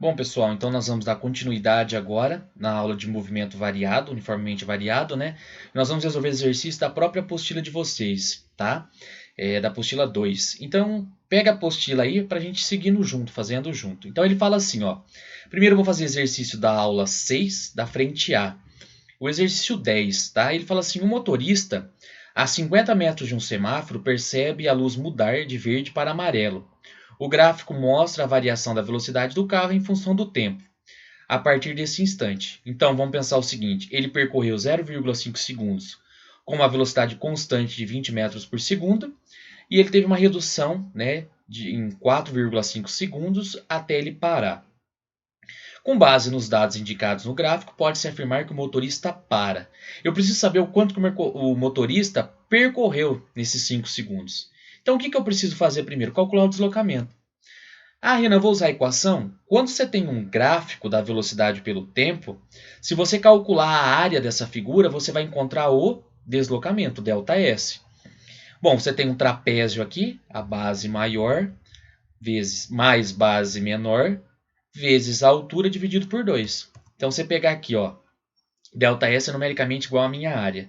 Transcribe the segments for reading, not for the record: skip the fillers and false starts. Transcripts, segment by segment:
Bom, pessoal, então nós vamos dar continuidade agora na aula de movimento variado, uniformemente variado, né? Nós vamos resolver exercício da própria apostila de vocês, tá? Da apostila 2. Então, pega a apostila aí para a gente seguindo junto, fazendo junto. Então, ele fala assim, ó. Primeiro eu vou fazer exercício da aula 6, da frente A. O exercício 10, tá? Ele fala assim, o motorista, a 50 metros de um semáforo, percebe a luz mudar de verde para amarelo. O gráfico mostra a variação da velocidade do carro em função do tempo, a partir desse instante. Então, vamos pensar o seguinte, ele percorreu 0,5 segundos com uma velocidade constante de 20 metros por segundo, e ele teve uma redução, né, em 4,5 segundos até ele parar. Com base nos dados indicados no gráfico, pode-se afirmar que o motorista para. Eu preciso saber o quanto que o motorista percorreu nesses 5 segundos. Então, o que eu preciso fazer primeiro? Calcular o deslocamento. Ah, Renan, eu vou usar a equação. Quando você tem um gráfico da velocidade pelo tempo, se você calcular a área dessa figura, você vai encontrar o deslocamento, ΔS. Bom, você tem um trapézio aqui, a base maior, vezes mais base menor, vezes a altura dividido por 2. Então, você pegar aqui, ó, ΔS é numericamente igual à minha área.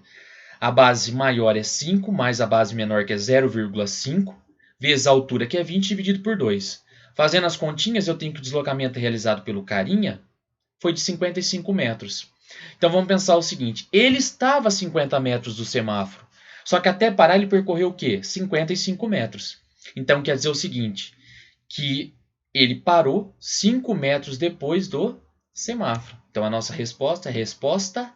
A base maior é 5, mais a base menor, que é 0,5, vezes a altura, que é 20, dividido por 2. Fazendo as continhas, eu tenho que o deslocamento realizado pelo carinha foi de 55 metros. Então, vamos pensar o seguinte. Ele estava a 50 metros do semáforo. Só que até parar, ele percorreu o quê? 55 metros. Então, quer dizer o seguinte, que ele parou 5 metros depois do semáforo. Então, a nossa resposta é a resposta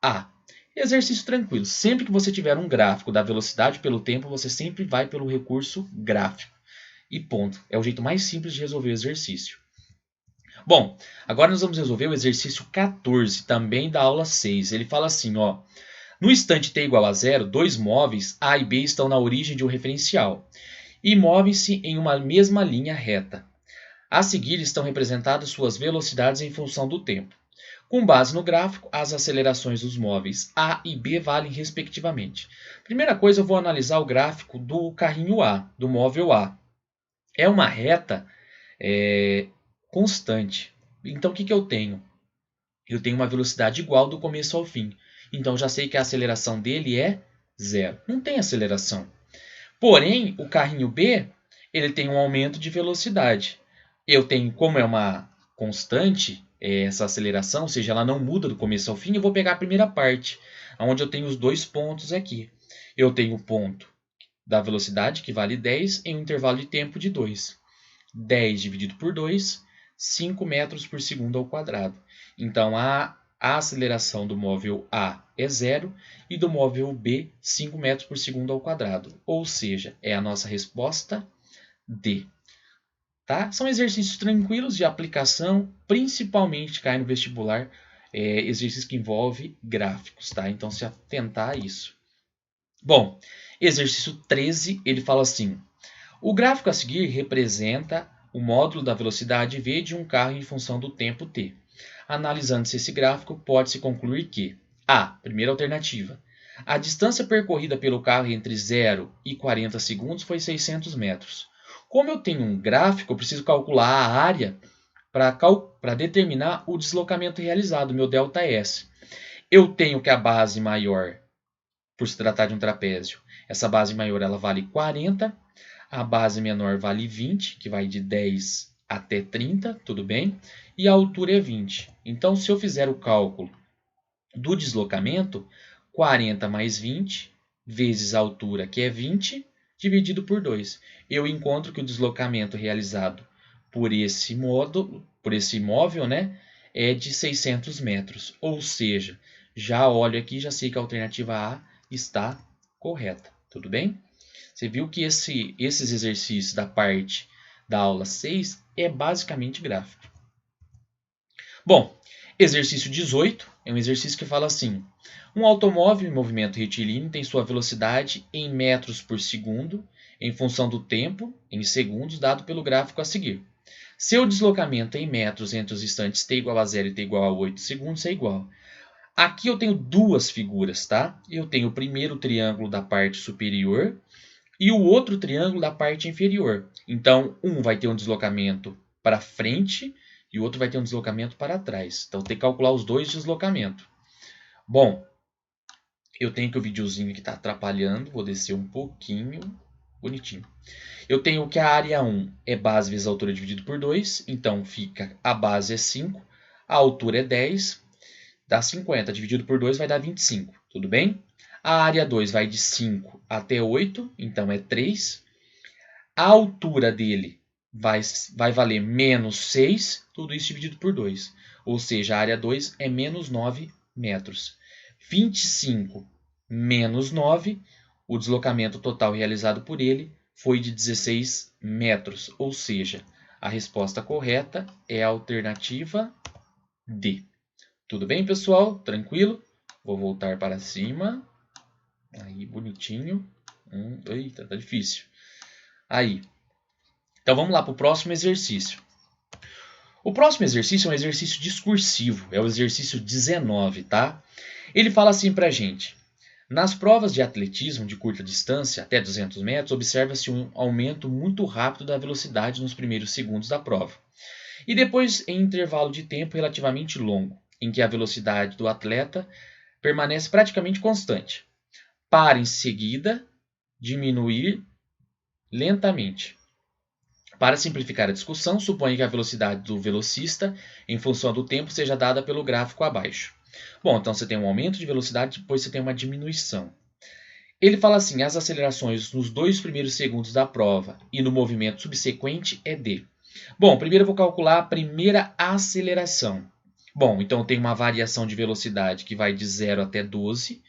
A. Exercício tranquilo. Sempre que você tiver um gráfico da velocidade pelo tempo, você sempre vai pelo recurso gráfico. E ponto. É o jeito mais simples de resolver o exercício. Bom, agora nós vamos resolver o exercício 14, também da aula 6. Ele fala assim, ó. No instante t igual a zero, dois móveis A e B estão na origem de um referencial e movem-se em uma mesma linha reta. A seguir estão representadas suas velocidades em função do tempo. Com base no gráfico, as acelerações dos móveis A e B valem respectivamente. Primeira coisa, eu vou analisar o gráfico do carrinho A, do móvel A. É uma reta constante. Então, o que eu tenho? Eu tenho uma velocidade igual do começo ao fim. Então, já sei que a aceleração dele é zero. Não tem aceleração. Porém, o carrinho B, ele tem um aumento de velocidade. Eu tenho, como é uma constante, essa aceleração, ou seja, ela não muda do começo ao fim, eu vou pegar a primeira parte, onde eu tenho os dois pontos aqui. Eu tenho o ponto da velocidade, que vale 10, em um intervalo de tempo de 2. 10 dividido por 2, 5 metros por segundo ao quadrado. Então, a aceleração do móvel A é zero e do móvel B, 5 metros por segundo ao quadrado. Ou seja, é a nossa resposta D. Tá? São exercícios tranquilos de aplicação, principalmente cai no vestibular, exercícios que envolvem gráficos. Tá? Então, se atentar a isso. Bom, exercício 13, ele fala assim. O gráfico a seguir representa o módulo da velocidade v de um carro em função do tempo t. Analisando-se esse gráfico, pode-se concluir que a. Primeira alternativa. A distância percorrida pelo carro entre 0 e 40 segundos foi 600 metros. Como eu tenho um gráfico, eu preciso calcular a área para determinar o deslocamento realizado, meu ΔS. Eu tenho que a base maior, por se tratar de um trapézio, essa base maior ela vale 40, a base menor vale 20, que vai de 10 até 30, tudo bem? E a altura é 20. Então, se eu fizer o cálculo do deslocamento, 40 mais 20, vezes a altura, que é 20, dividido por 2. Eu encontro que o deslocamento realizado por esse móvel, né, é de 600 metros. Ou seja, já olho aqui e já sei que a alternativa A está correta. Tudo bem? Você viu que esses exercícios da parte da aula 6 é basicamente gráfico. Bom, exercício 18 é um exercício que fala assim. Um automóvel em movimento retilíneo tem sua velocidade em metros por segundo em função do tempo, em segundos, dado pelo gráfico a seguir. Seu deslocamento em metros entre os instantes t igual a 0 e t igual a 8 segundos é igual. Aqui eu tenho duas figuras, tá? Eu tenho o primeiro triângulo da parte superior e o outro triângulo da parte inferior. Então, um vai ter um deslocamento para frente e o outro vai ter um deslocamento para trás. Então, tem que calcular os dois deslocamentos. Bom, eu tenho que o videozinho que está atrapalhando. Vou descer um pouquinho. Bonitinho. Eu tenho que a área 1 é base vezes a altura dividido por 2. Então, fica a base é 5. A altura é 10. Dá 50. Dividido por 2 vai dar 25. Tudo bem? A área 2 vai de 5 até 8. Então, é 3. A altura dele vai valer menos 6. Tudo isso dividido por 2. Ou seja, a área 2 é menos 9 metros. 25 menos 9. O deslocamento total realizado por ele foi de 16 metros, ou seja, a resposta correta é a alternativa D. Tudo bem, pessoal? Tranquilo? Vou voltar para cima. Aí, bonitinho. Eita, tá difícil. Aí. Então, vamos lá para o próximo exercício. O próximo exercício é um exercício discursivo. É o exercício 19, tá? Ele fala assim pra gente. Nas provas de atletismo de curta distância, até 200 metros, observa-se um aumento muito rápido da velocidade nos primeiros segundos da prova. E depois em intervalo de tempo relativamente longo, em que a velocidade do atleta permanece praticamente constante, para em seguida diminuir lentamente. Para simplificar a discussão, suponha que a velocidade do velocista, em função do tempo, seja dada pelo gráfico abaixo. Bom, então você tem um aumento de velocidade, depois você tem uma diminuição. Ele fala assim, as acelerações nos 2 primeiros segundos da prova e no movimento subsequente é D. Bom, primeiro eu vou calcular a primeira aceleração. Bom, então eu tenho uma variação de velocidade que vai de 0 até 12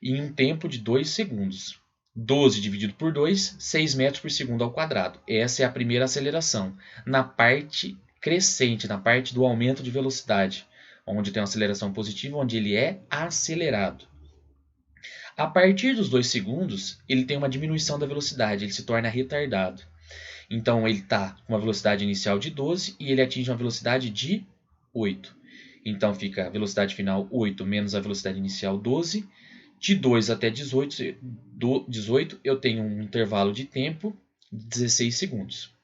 em um tempo de 2 segundos. 12 dividido por 2, 6 metros por segundo ao quadrado. Essa é a primeira aceleração, na parte crescente, na parte do aumento de velocidade, onde tem uma aceleração positiva, onde ele é acelerado. A partir dos 2 segundos, ele tem uma diminuição da velocidade, ele se torna retardado. Então, ele está com uma velocidade inicial de 12 e ele atinge uma velocidade de 8. Então, fica a velocidade final 8 menos a velocidade inicial 12. De 2 até 18, eu tenho um intervalo de tempo de 16 segundos.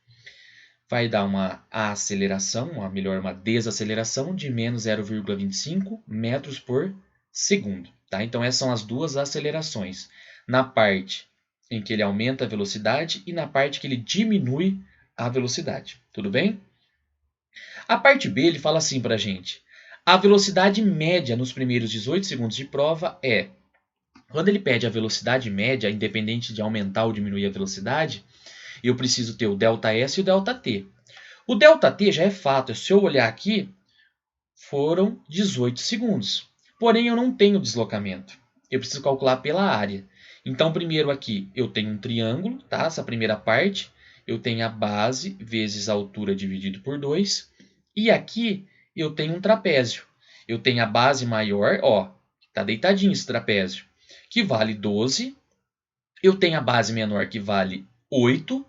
Vai dar uma aceleração, uma desaceleração de menos 0,25 metros por segundo. Tá? Então, essas são as duas acelerações. Na parte em que ele aumenta a velocidade e na parte que ele diminui a velocidade. Tudo bem? A parte B, ele fala assim para a gente. A velocidade média nos primeiros 18 segundos de prova é... Quando ele pede a velocidade média, independente de aumentar ou diminuir a velocidade, eu preciso ter o ΔS e o ΔT. O ΔT já é fato. Se eu olhar aqui, foram 18 segundos. Porém, eu não tenho deslocamento. Eu preciso calcular pela área. Então, primeiro aqui, eu tenho um triângulo, tá? Essa primeira parte. Eu tenho a base vezes a altura dividido por 2. E aqui, eu tenho um trapézio. Eu tenho a base maior, ó, tá deitadinho esse trapézio, que vale 12. Eu tenho a base menor, que vale 8.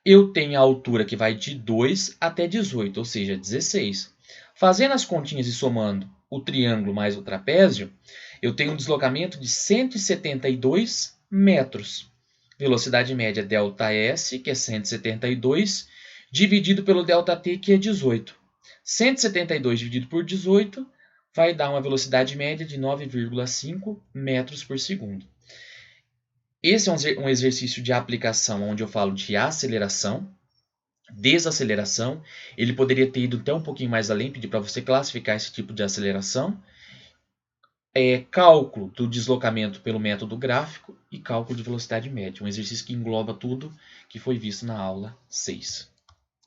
Eu tenho a altura que vai de 2 até 18, ou seja, 16. Fazendo as continhas e somando o triângulo mais o trapézio, eu tenho um deslocamento de 172 metros. Velocidade média ΔS, que é 172, dividido pelo ΔT, que é 18. 172 dividido por 18 vai dar uma velocidade média de 9,5 metros por segundo. Esse é um exercício de aplicação onde eu falo de aceleração, desaceleração. Ele poderia ter ido até um pouquinho mais além, pedir para você classificar esse tipo de aceleração. Cálculo do deslocamento pelo método gráfico e cálculo de velocidade média. Um exercício que engloba tudo que foi visto na aula 6.